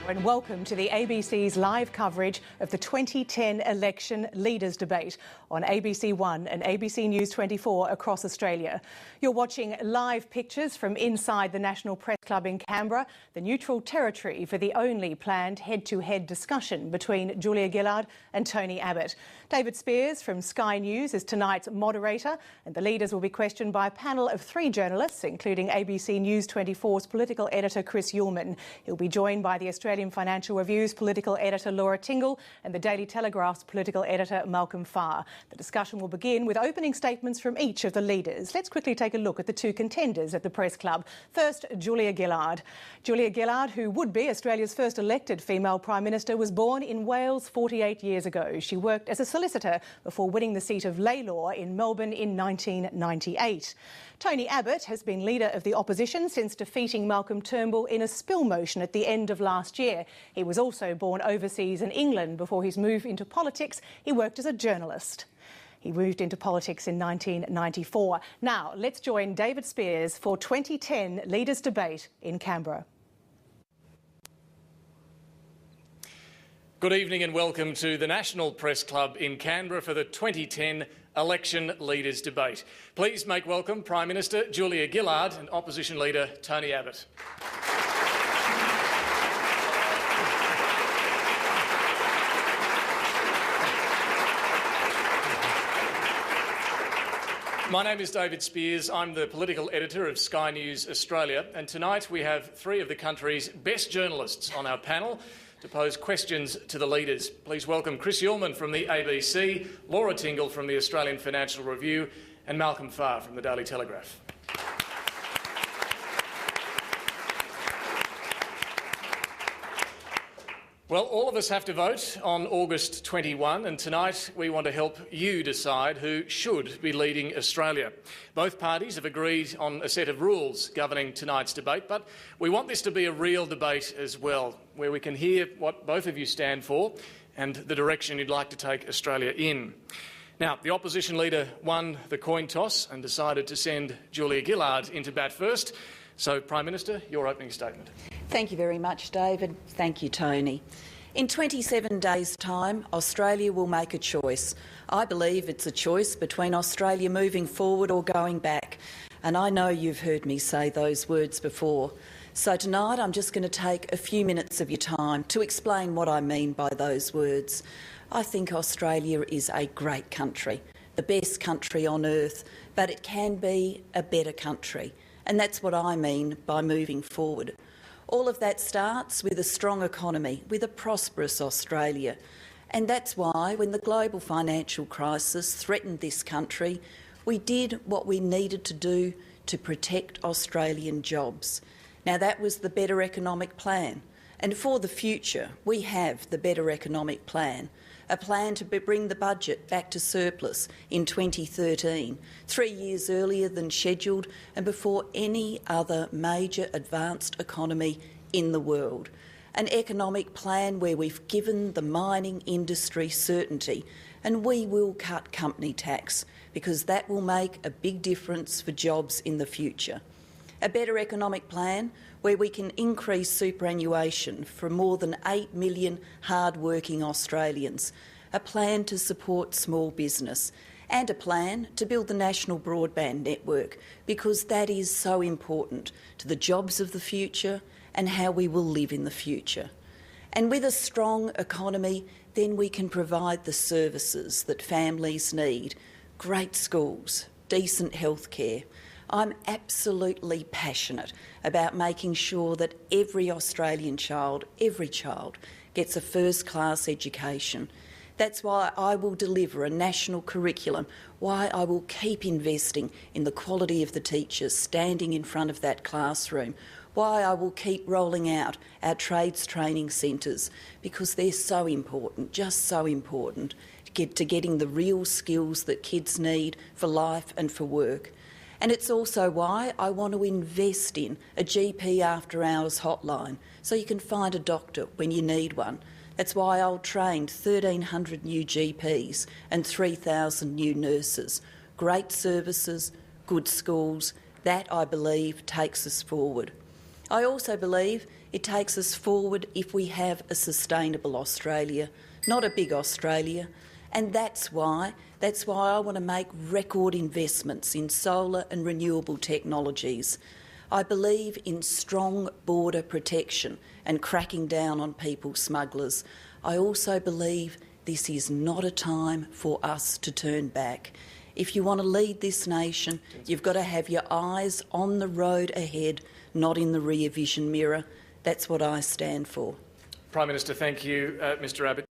And welcome to the ABC's live coverage of the 2010 election leaders debate on ABC One and ABC News 24 across Australia. You're watching live pictures from inside the National Press Club in Canberra, the neutral territory for the only planned head-to-head discussion between Julia Gillard and Tony Abbott. David Spears from Sky News is tonight's moderator, and the leaders will be questioned by a panel of 3 journalists, including ABC News 24's political editor Chris Uhlmann. He'll be joined by the Australian Financial Review's political editor Laura Tingle and the Daily Telegraph's political editor Malcolm Farr. The discussion will begin with opening statements from each of the leaders. Let's quickly take a look at the 2 contenders at the Press Club. First, Julia Gillard. Julia Gillard, who would be Australia's first elected female Prime Minister, was born in Wales 48 years ago. She worked as a solicitor before winning the seat of Laylaw in Melbourne in 1998. Tony Abbott has been leader of the opposition since defeating Malcolm Turnbull in a spill motion at the end of last year. He was also born overseas in England. Before his move into politics, he worked as a journalist. He moved into politics in 1994. Now, let's join David Spears for 2010 Leaders' Debate in Canberra. Good evening and welcome to the National Press Club in Canberra for the 2010 Election Leaders Debate. Please make welcome Prime Minister Julia Gillard and Opposition Leader Tony Abbott. My name is David Spears. I'm the political editor of Sky News Australia, and tonight we have 3 of the country's best journalists on our panel to pose questions to the leaders. Please welcome Chris Uhlmann from the ABC, Laura Tingle from the Australian Financial Review and Malcolm Farr from the Daily Telegraph. Well, all of us have to vote on August 21, and tonight we want to help you decide who should be leading Australia. Both parties have agreed on a set of rules governing tonight's debate, but we want this to be a real debate as well, where we can hear what both of you stand for and the direction you'd like to take Australia in. Now, the opposition leader won the coin toss and decided to send Julia Gillard into bat first. So, Prime Minister, your opening statement. Thank you very much, David. Thank you, Tony. In 27 days' time, Australia will make a choice. I believe it's a choice between Australia moving forward or going back. And I know you've heard me say those words before. So tonight I'm just going to take a few minutes of your time to explain what I mean by those words. I think Australia is a great country, the best country on earth, but it can be a better country. And that's what I mean by moving forward. All of that starts with a strong economy, with a prosperous Australia. And that's why, when the global financial crisis threatened this country, we did what we needed to do to protect Australian jobs. Now, that was the Better Economic Plan. And for the future, we have the Better Economic Plan, a plan to bring the budget back to surplus in 2013, 3 years earlier than scheduled and before any other major advanced economy in the world. An economic plan where we've given the mining industry certainty, and we will cut company tax because that will make a big difference for jobs in the future. A better economic plan where we can increase superannuation for more than 8 million hard-working Australians, a plan to support small business, and a plan to build the national broadband network, because that is so important to the jobs of the future and how we will live in the future. And with a strong economy, then we can provide the services that families need, great schools, decent healthcare. I'm absolutely passionate about making sure that every Australian child, every child, gets a first-class education. That's why I will deliver a national curriculum, why I will keep investing in the quality of the teachers standing in front of that classroom, why I will keep rolling out our trades training centres, because they're so important, just so important, to getting the real skills that kids need for life and for work. And it's also why I want to invest in a GP after-hours hotline so you can find a doctor when you need one. That's why I'll train 1,300 new GPs and 3,000 new nurses. Great services, good schools, that, I believe, takes us forward. I also believe it takes us forward if we have a sustainable Australia, not a big Australia. And that's why I want to make record investments in solar and renewable technologies. I believe in strong border protection and cracking down on people smugglers. I also believe this is not a time for us to turn back. If you want to lead this nation, you've got to have your eyes on the road ahead, not in the rear vision mirror. That's what I stand for. Prime Minister, thank you. Mr Abbott.